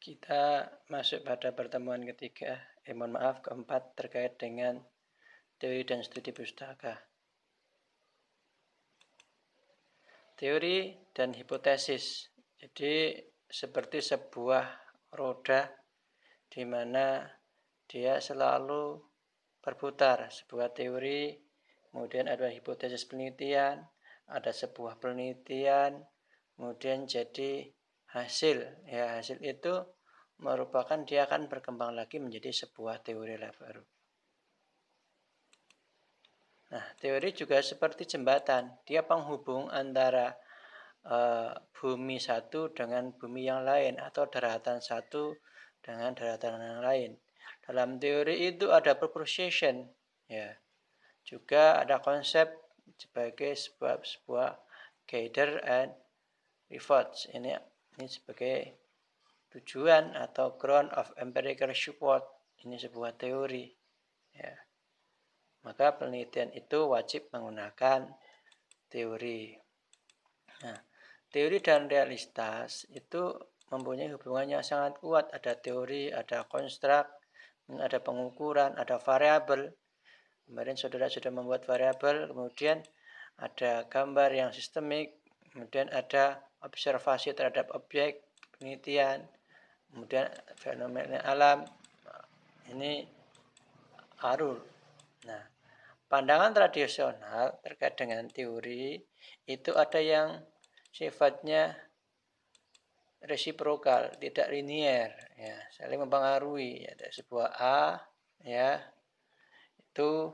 Kita masuk pada pertemuan ketiga, mohon maaf, keempat terkait dengan teori dan studi pustaka. Teori dan hipotesis. Jadi seperti sebuah roda di mana dia selalu berputar. Sebuah teori, kemudian ada hipotesis penelitian, ada sebuah penelitian, kemudian jadi hasil. Ya, hasil itu merupakan dia akan berkembang lagi menjadi sebuah teori baru. Nah, teori juga seperti jembatan. Dia penghubung antara bumi satu dengan bumi yang lain atau daratan satu dengan daratan yang lain. Dalam teori itu ada proposition, ya. Juga ada konsep sebagai sebuah gather and rewards. Ini sebagai tujuan atau ground of empirical support. Ini sebuah teori, ya. Maka penelitian itu wajib menggunakan teori. Nah, teori dan realitas itu mempunyai hubungan yang sangat kuat. Ada teori, ada konstruk, ada pengukuran, ada variabel. Kemarin saudara sudah membuat variabel, kemudian ada gambar yang sistemik, kemudian ada observasi terhadap objek penelitian, kemudian fenomena alam. Ini arul. Nah, pandangan tradisional terkait dengan teori itu ada yang sifatnya resiprokal, tidak linier, ya, saling mempengaruhi. Ada sebuah A, ya, itu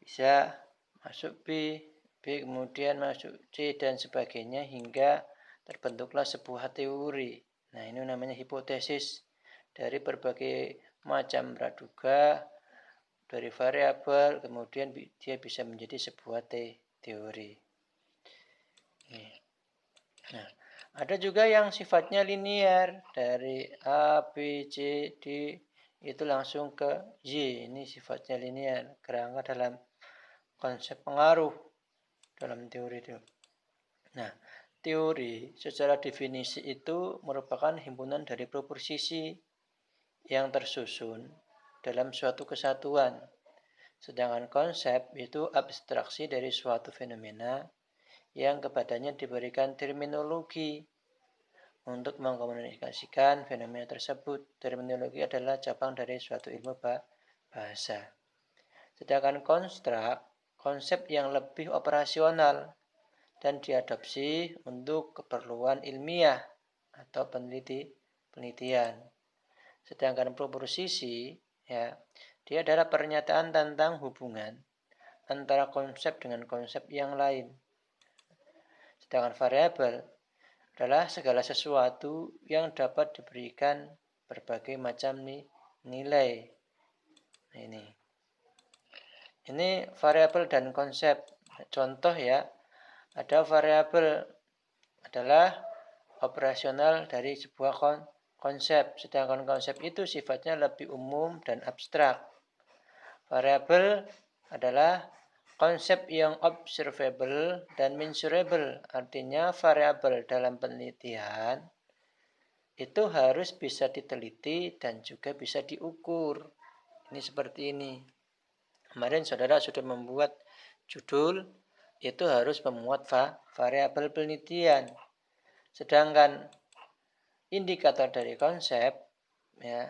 bisa masuk B, kemudian masuk C dan sebagainya hingga terbentuklah sebuah teori. Nah, ini namanya hipotesis dari berbagai macam praduga, dari variabel, kemudian dia bisa menjadi sebuah teori. Nah, ada juga yang sifatnya linier, dari A, B, C, D itu langsung ke Y. Ini sifatnya linier, kerangka dalam konsep pengaruh dalam teori itu. Nah, teori secara definisi itu merupakan himpunan dari proposisi yang tersusun dalam suatu kesatuan. Sedangkan konsep itu abstraksi dari suatu fenomena yang kepadanya diberikan terminologi untuk mengkomunikasikan fenomena tersebut. Terminologi adalah cabang dari suatu ilmu bahasa. Sedangkan konstruk, konsep yang lebih operasional dan diadopsi untuk keperluan ilmiah atau penelitian. Sedangkan proposisi, ya, dia adalah pernyataan tentang hubungan antara konsep dengan konsep yang lain. Sedangkan variabel adalah segala sesuatu yang dapat diberikan berbagai macam nilai. Nah, ini variabel dan konsep. Contoh, ya, ada variabel adalah operasional dari sebuah konsep, sedangkan konsep itu sifatnya lebih umum dan abstrak. Variabel adalah konsep yang observable dan measurable, artinya variabel dalam penelitian itu harus bisa diteliti dan juga bisa diukur. Ini seperti ini. Kemarin saudara sudah membuat judul, itu harus memuat variabel penelitian. Sedangkan indikator dari konsep, ya,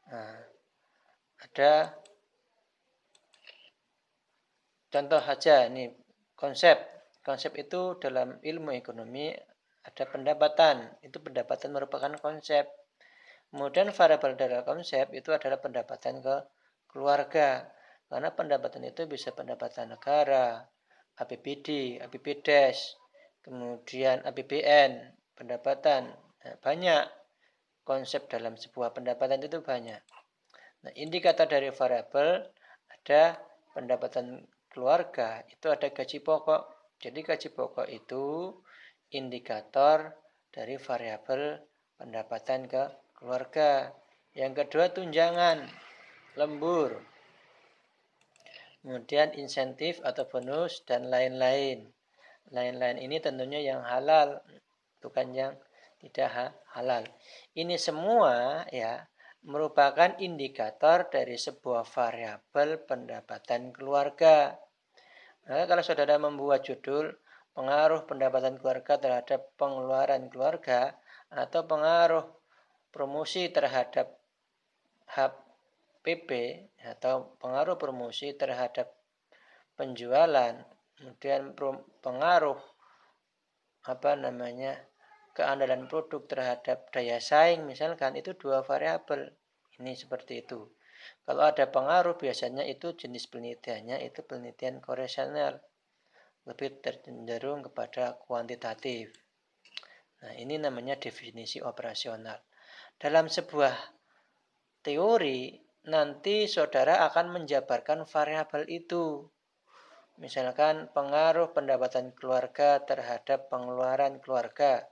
nah, ada contoh saja nih, konsep itu dalam ilmu ekonomi ada pendapatan. Itu pendapatan merupakan konsep. Kemudian variabel dari konsep itu adalah pendapatan ke keluarga. Karena pendapatan itu bisa pendapatan negara, APBD, APBDes, kemudian APBN, pendapatan. Nah, banyak konsep dalam sebuah pendapatan itu banyak. Nah, indikator dari variabel ada pendapatan keluarga, itu ada gaji pokok. Jadi gaji pokok itu indikator dari variabel pendapatan ke keluarga. Yang kedua tunjangan, lembur, kemudian insentif atau bonus dan lain-lain. Lain-lain ini tentunya yang halal, bukan yang tidak halal. Ini semua ya merupakan indikator dari sebuah variabel pendapatan keluarga. Nah, kalau saudara membuat judul pengaruh pendapatan keluarga terhadap pengeluaran keluarga atau pengaruh promosi terhadap HPP atau pengaruh promosi terhadap penjualan, kemudian pengaruh keandalan produk terhadap daya saing misalkan, itu dua variabel. Ini seperti itu. Kalau ada pengaruh biasanya itu jenis penelitiannya itu penelitian koresional, lebih cenderung kepada kuantitatif. Nah, ini namanya definisi operasional. Dalam sebuah teori nanti saudara akan menjabarkan variabel itu. Misalkan pengaruh pendapatan keluarga terhadap pengeluaran keluarga.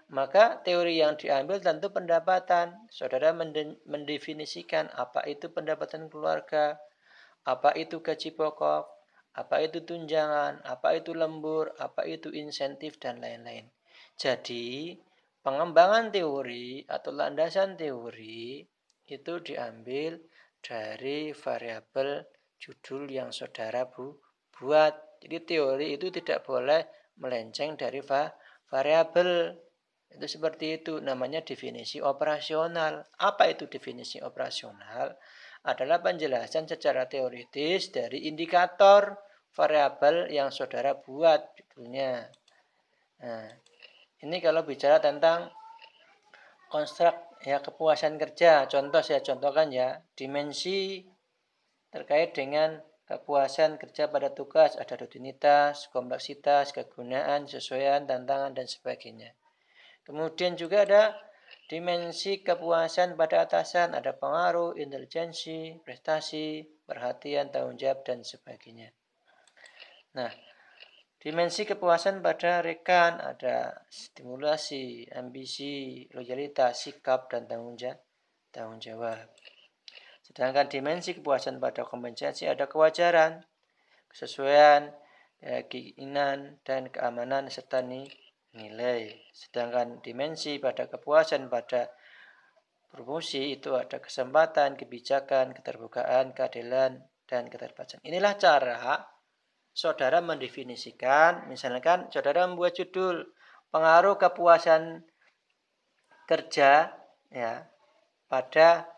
Maka teori yang diambil tentu pendapatan. Saudara mendefinisikan apa itu pendapatan keluarga, apa itu gaji pokok, apa itu tunjangan, apa itu lembur, apa itu insentif, dan lain-lain. Jadi, pengembangan teori atau landasan teori itu diambil dari variabel judul yang saudara buat. Jadi teori itu tidak boleh melenceng dari variabel. Itu seperti itu, namanya definisi operasional. Apa itu definisi operasional? Adalah penjelasan secara teoritis dari indikator variabel yang saudara buat judulnya. Nah, ini kalau bicara tentang konstruk ya kepuasan kerja, contoh saya contohkan ya, dimensi terkait dengan kepuasan kerja pada tugas, ada rutinitas, kompleksitas, kegunaan, sesuaian, tantangan, dan sebagainya. Kemudian juga ada dimensi kepuasan pada atasan, ada pengaruh, intelijensi, prestasi, perhatian, tanggung jawab, dan sebagainya. Nah, dimensi kepuasan pada rekan, ada stimulasi, ambisi, loyalitas, sikap, dan tanggung jawab. Sedangkan dimensi kepuasan pada kompensasi ada kewajaran, kesesuaian, keinginan, dan keamanan, serta nilai. Sedangkan dimensi pada kepuasan pada promosi itu ada kesempatan, kebijakan, keterbukaan, keadilan, dan keterpajakan. Inilah cara saudara mendefinisikan, misalkan saudara membuat judul pengaruh kepuasan kerja ya pada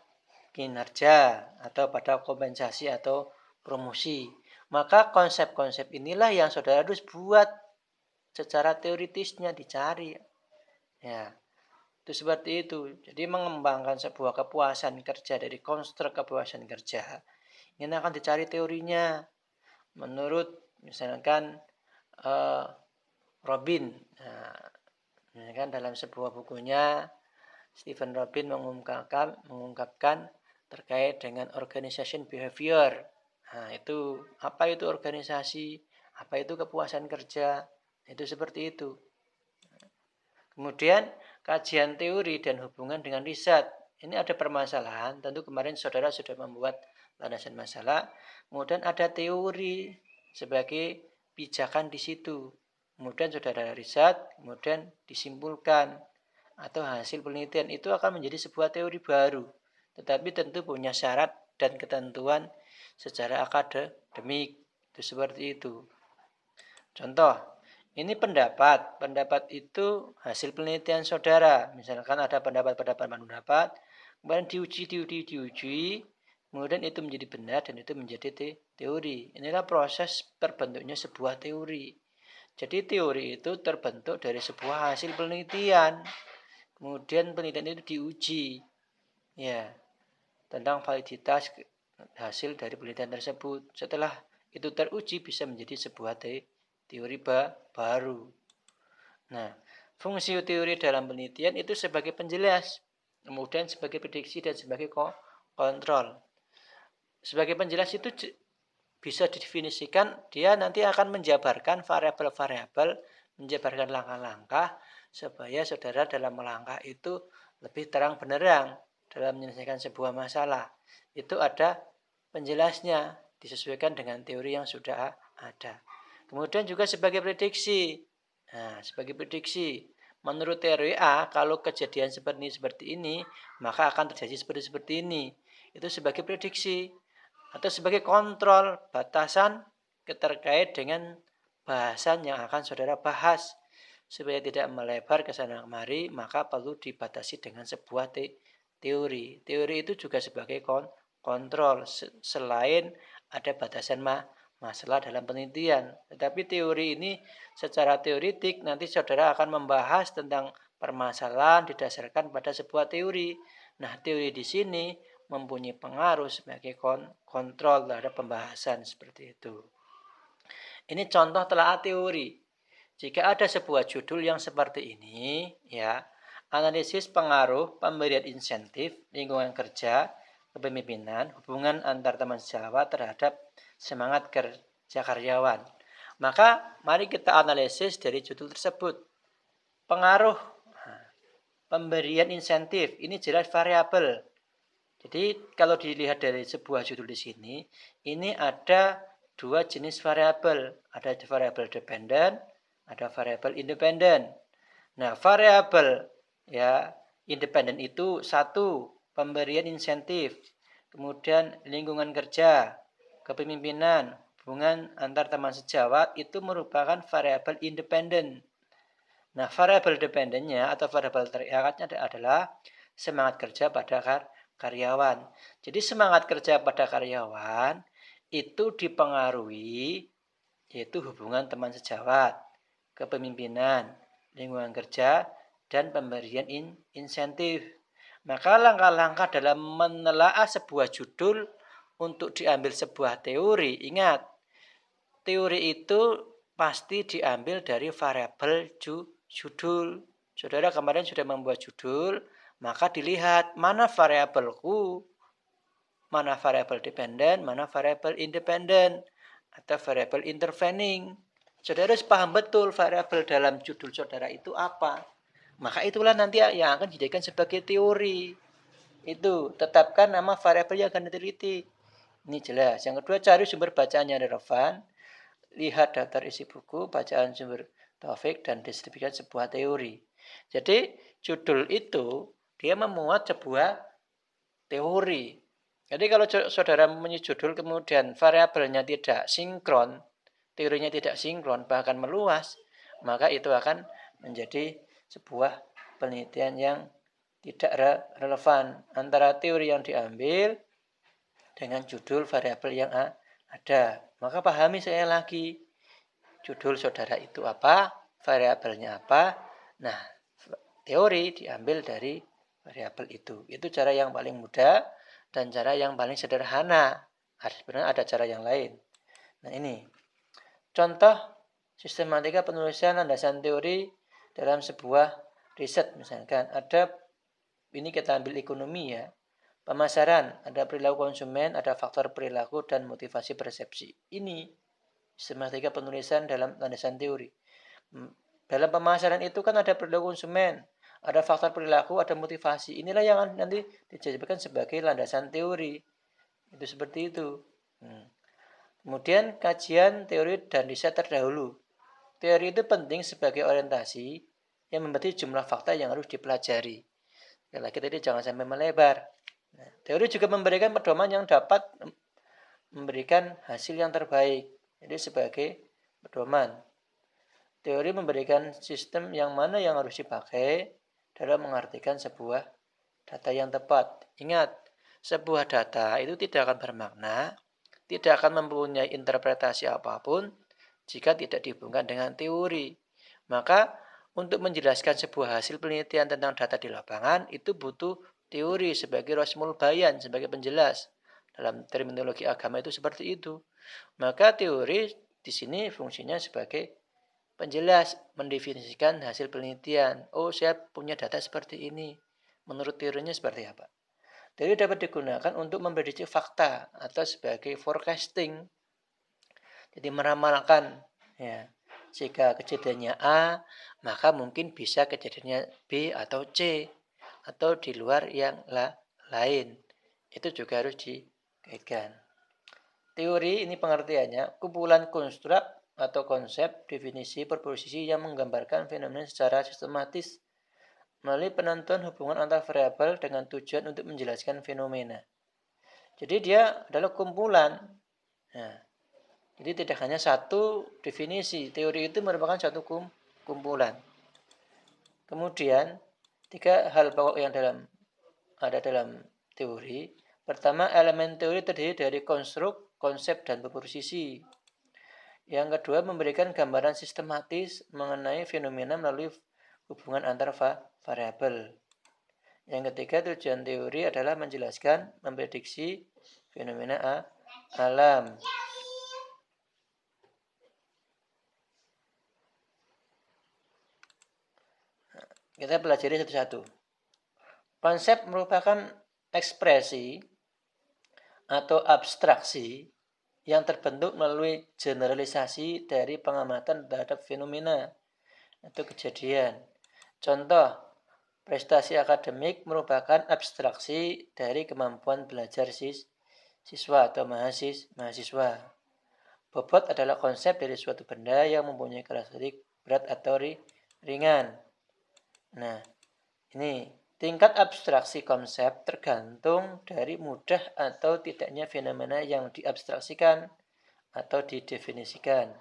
kinerja atau pada kompensasi atau promosi. Maka konsep-konsep inilah yang saudara harus buat secara teoritisnya, dicari. Ya, itu seperti itu. Jadi mengembangkan sebuah kepuasan kerja dari konstruk kepuasan kerja, ini akan dicari teorinya. Menurut misalkan Robin, misalkan dalam sebuah bukunya Stephen Robin mengungkapkan terkait dengan organization behavior. Nah, itu apa itu organisasi, apa itu kepuasan kerja, itu seperti itu. Kemudian kajian teori dan hubungan dengan riset. Ini ada permasalahan, tentu kemarin saudara sudah membuat landasan masalah. Kemudian ada teori sebagai pijakan di situ. Kemudian saudara riset, kemudian disimpulkan atau hasil penelitian itu akan menjadi sebuah teori baru. Tetapi tentu punya syarat dan ketentuan secara akademik. Itu seperti itu. Contoh, ini pendapat. Pendapat itu hasil penelitian saudara. Misalkan ada pendapat, kemudian diuji, kemudian itu menjadi benar dan itu menjadi teori. Inilah proses terbentuknya sebuah teori. Jadi teori itu terbentuk dari sebuah hasil penelitian. Kemudian penelitian itu diuji. Ya, tentang validitas hasil dari penelitian tersebut. Setelah itu teruji bisa menjadi sebuah teori baru. Nah, fungsi teori dalam penelitian itu sebagai penjelas, kemudian sebagai prediksi dan sebagai kontrol. Sebagai penjelas itu bisa didefinisikan, dia nanti akan menjabarkan variabel-variabel, menjabarkan langkah-langkah supaya saudara dalam melangkah itu lebih terang benderang dalam menyelesaikan sebuah masalah. Itu ada penjelasnya, disesuaikan dengan teori yang sudah ada. Kemudian juga sebagai prediksi. Nah, sebagai prediksi, menurut teori A, kalau kejadian seperti ini, maka akan terjadi seperti ini. Itu sebagai prediksi atau sebagai kontrol batasan terkait dengan bahasan yang akan saudara bahas. Supaya tidak melebar ke sana kemari, maka perlu dibatasi dengan sebuah teori. Teori itu juga sebagai kontrol selain ada batasan masalah dalam penelitian. Tetapi teori ini secara teoritik nanti saudara akan membahas tentang permasalahan didasarkan pada sebuah teori. Nah, teori di sini mempunyai pengaruh sebagai kontrol terhadap pembahasan seperti itu. Ini contoh telaah teori. Jika ada sebuah judul yang seperti ini, ya, analisis pengaruh pemberian insentif lingkungan kerja, kepemimpinan, hubungan antar teman sejawat terhadap semangat kerja karyawan. Maka mari kita analisis dari judul tersebut. Pengaruh pemberian insentif ini jelas variabel. Jadi kalau dilihat dari sebuah judul di sini, ini ada dua jenis variabel. Ada variabel dependen, ada variabel independen. Nah, variabel ya independen itu satu, pemberian insentif, kemudian lingkungan kerja, kepemimpinan, hubungan antar teman sejawat itu merupakan variabel independen. Nah, variabel dependennya atau variabel terikatnya adalah semangat kerja pada karyawan. Jadi semangat kerja pada karyawan itu dipengaruhi yaitu hubungan teman sejawat, kepemimpinan, lingkungan kerja, dan pemberian insentif. Maka langkah-langkah dalam menelaah sebuah judul untuk diambil sebuah teori, ingat, teori itu pasti diambil dari variabel judul. Saudara kemarin sudah membuat judul, maka dilihat mana variabelku, mana variabel dependen, mana variabel independen, atau variabel intervening. Saudara harus paham betul variabel dalam judul saudara itu apa. Maka itulah nanti yang akan dijadikan sebagai teori. Itu, tetapkan nama variabel yang akan diteliti. Ini jelas. Yang kedua, cari sumber bacaan yang relevan. Lihat daftar isi buku, bacaan sumber topik, dan distribusikan sebuah teori. Jadi, judul itu, dia memuat sebuah teori. Jadi kalau saudara mempunyai judul kemudian variabelnya tidak sinkron, teorinya tidak sinkron, bahkan meluas, maka itu akan menjadi sebuah penelitian yang tidak relevan antara teori yang diambil dengan judul variabel yang ada. Maka pahami saya lagi, judul saudara itu apa, variabelnya apa. Nah, teori diambil dari variabel itu. Itu cara yang paling mudah dan cara yang paling sederhana. Sebenarnya ada cara yang lain. Nah, ini contoh sistematika penulisan landasan teori dalam sebuah riset. Misalkan ada, ini kita ambil ekonomi ya, pemasaran, ada perilaku konsumen, ada faktor perilaku dan motivasi persepsi. Ini sistematika penulisan dalam landasan teori. Dalam pemasaran itu kan ada perilaku konsumen, ada faktor perilaku, ada motivasi. Inilah yang nanti dijadikan sebagai landasan teori. Itu seperti itu. Kemudian kajian teori dan riset terdahulu. Teori itu penting sebagai orientasi yang membatasi jumlah fakta yang harus dipelajari. Sekali lagi tadi jangan sampai melebar. Nah, teori juga memberikan pedoman yang dapat memberikan hasil yang terbaik. Jadi sebagai pedoman. Teori memberikan sistem yang mana yang harus dipakai dalam mengartikan sebuah data yang tepat. Ingat, sebuah data itu tidak akan bermakna, tidak akan mempunyai interpretasi apapun jika tidak dihubungkan dengan teori. Maka untuk menjelaskan sebuah hasil penelitian tentang data di lapangan itu butuh teori sebagai rasmul bayan, sebagai penjelas. Dalam terminologi agama itu seperti itu. Maka teori di sini fungsinya sebagai penjelas, mendefinisikan hasil penelitian. Oh, saya punya data seperti ini. Menurut teorinya seperti apa? Teori dapat digunakan untuk memprediksi fakta atau sebagai forecasting. Jadi meramalkan, ya. Jika kejadiannya A, maka mungkin bisa kejadiannya B atau C atau di luar yang lain. Itu juga harus dikaitkan. Teori ini pengertiannya kumpulan konstruk atau konsep, definisi, proposisi yang menggambarkan fenomena secara sistematis melalui penentuan hubungan antar variabel dengan tujuan untuk menjelaskan fenomena. Jadi dia adalah kumpulan. Nah, jadi tidak hanya satu definisi. Teori itu merupakan satu kumpulan. Kemudian, 3 hal pokok yang ada dalam teori. Pertama, elemen teori terdiri dari konstruk, konsep, dan proposisi. Yang kedua, memberikan gambaran sistematis mengenai fenomena melalui hubungan antar variabel. Yang ketiga, tujuan teori adalah menjelaskan, memprediksi fenomena alam. Kita pelajari satu-satu. Konsep merupakan ekspresi atau abstraksi yang terbentuk melalui generalisasi dari pengamatan terhadap fenomena atau kejadian. Contoh, prestasi akademik merupakan abstraksi dari kemampuan belajar siswa atau mahasiswa. Bobot adalah konsep dari suatu benda yang mempunyai karakteristik berat atau ringan. Nah, ini tingkat abstraksi konsep tergantung dari mudah atau tidaknya fenomena yang diabstraksikan atau didefinisikan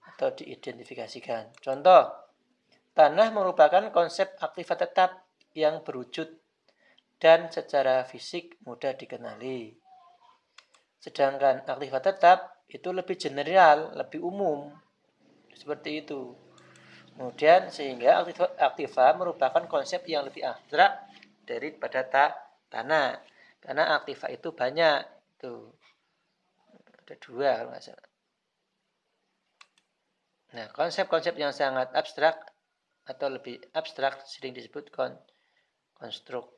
atau diidentifikasikan. Contoh, tanah merupakan konsep aktivitas tetap yang berwujud dan secara fisik mudah dikenali. Sedangkan aktivitas tetap itu lebih general, lebih umum. Seperti itu. Kemudian sehingga aktiva merupakan konsep yang lebih abstrak daripada tanah. Karena aktiva itu banyak. Tuh. Ada 2 kalau nggak salah. Nah, konsep-konsep yang sangat abstrak atau lebih abstrak sering disebut konstruk.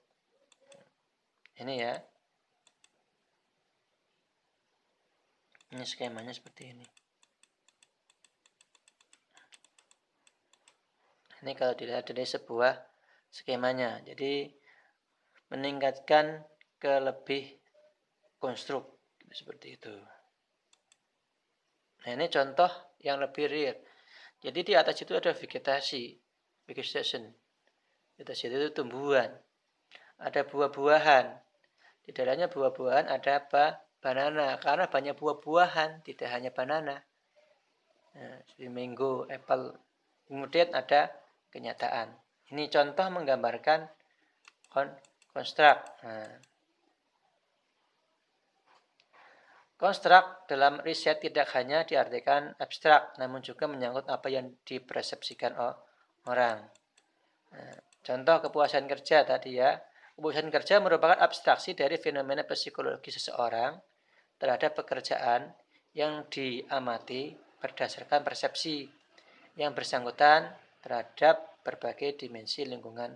Ini ya. Ini skemanya seperti ini. Ini kalau dilihat dari sebuah skemanya. Jadi meningkatkan ke lebih konstruk seperti itu. Nah, ini contoh yang lebih real. Jadi di atas itu ada vegetation. Vegetasi itu tumbuhan. Ada buah-buahan. Di dalamnya buah-buahan ada apa? Banana. Karena banyak buah-buahan, tidak hanya banana. Nah, seperti mango, apple. Kemudian ada kenyataan. Ini contoh menggambarkan konstruk. Nah, konstruk dalam riset tidak hanya diartikan abstrak, namun juga menyangkut apa yang dipersepsikan orang. Nah, contoh kepuasan kerja tadi ya. Kepuasan kerja merupakan abstraksi dari fenomena psikologi seseorang terhadap pekerjaan yang diamati berdasarkan persepsi yang bersangkutan terhadap berbagai dimensi lingkungan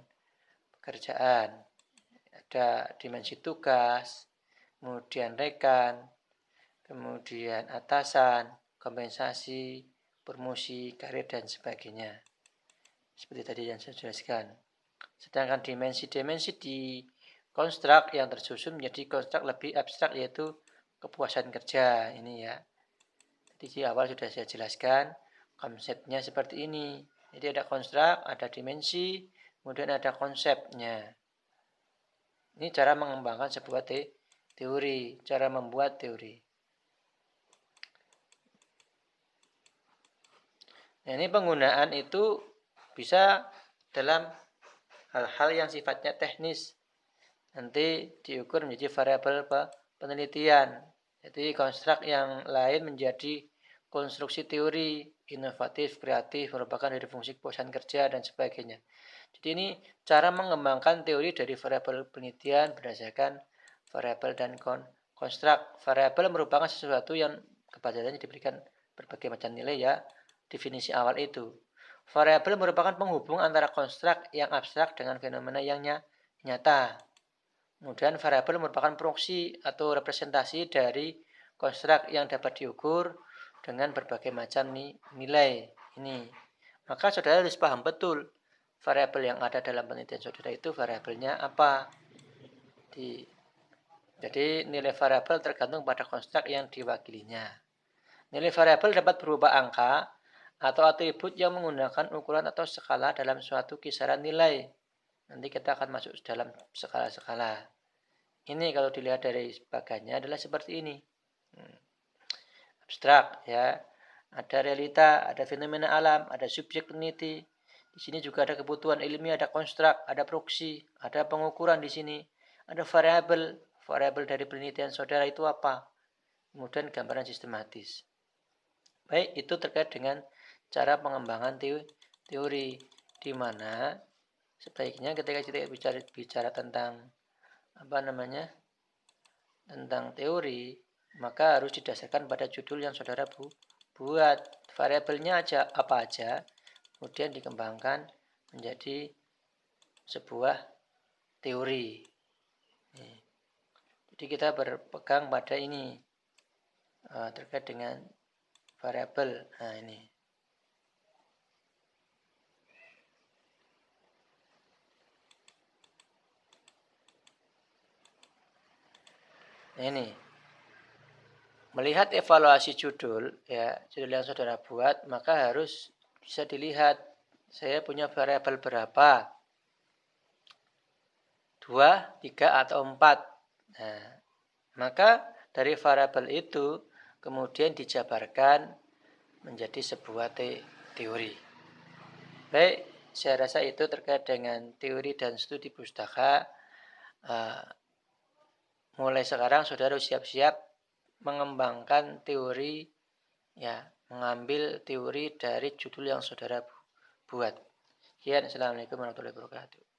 pekerjaan. Ada dimensi tugas, kemudian rekan, kemudian atasan, kompensasi, promosi, karir, dan sebagainya. Seperti tadi yang saya jelaskan. Sedangkan dimensi-dimensi di konstruk yang tersusun menjadi konstruk lebih abstrak, yaitu kepuasan kerja. Ini ya. Jadi di awal sudah saya jelaskan konsepnya seperti ini. Jadi ada konstruk, ada dimensi, kemudian ada konsepnya. Ini cara mengembangkan sebuah teori, cara membuat teori. Nah, ini penggunaan itu bisa dalam hal-hal yang sifatnya teknis. Nanti diukur menjadi variabel penelitian. Jadi konstruk yang lain menjadi konstruksi teori, inovatif, kreatif, merupakan dari fungsi kepuasan kerja, dan sebagainya. Jadi ini cara mengembangkan teori dari variabel penelitian berdasarkan variabel dan konstruk. Variabel merupakan sesuatu yang kepadanya diberikan berbagai macam nilai ya, definisi awal itu. Variabel merupakan penghubung antara konstruk yang abstrak dengan fenomena yang nyata. Kemudian variabel merupakan proksi atau representasi dari konstruk yang dapat diukur dengan berbagai macam nilai. Ini. Maka saudara harus paham betul variabel yang ada dalam penelitian saudara itu variabelnya apa. Jadi nilai variabel tergantung pada konstruk yang diwakilinya. Nilai variabel dapat berupa angka atau atribut yang menggunakan ukuran atau skala dalam suatu kisaran nilai. Nanti kita akan masuk dalam skala-skala. Ini kalau dilihat dari bagannya adalah seperti ini. Abstrak ya. Ada realita, ada fenomena alam, ada subjek peneliti. Di sini juga ada kebutuhan ilmiah, ada konstruk, ada proksi, ada pengukuran di sini. Ada variabel, variabel dari penelitian saudara itu apa? Kemudian gambaran sistematis. Baik, itu terkait dengan cara pengembangan teori di mana sebaiknya ketika kita bicara tentang tentang teori, maka harus didasarkan pada judul yang saudara buat. Variabelnya apa aja, kemudian dikembangkan menjadi sebuah teori. Jadi kita berpegang pada ini terkait dengan variabel. Nah ini. Nah, ini. Melihat evaluasi judul, ya judul yang saudara buat, maka harus bisa dilihat saya punya variabel berapa. 2, 3, atau 4. Nah, maka dari variabel itu kemudian dijabarkan menjadi sebuah teori. Baik, saya rasa itu terkait dengan teori dan studi pustaka. Mulai sekarang saudara siap-siap mengembangkan teori, ya, mengambil teori dari judul yang saudara buat. Sekian, assalamualaikum warahmatullahi wabarakatuh.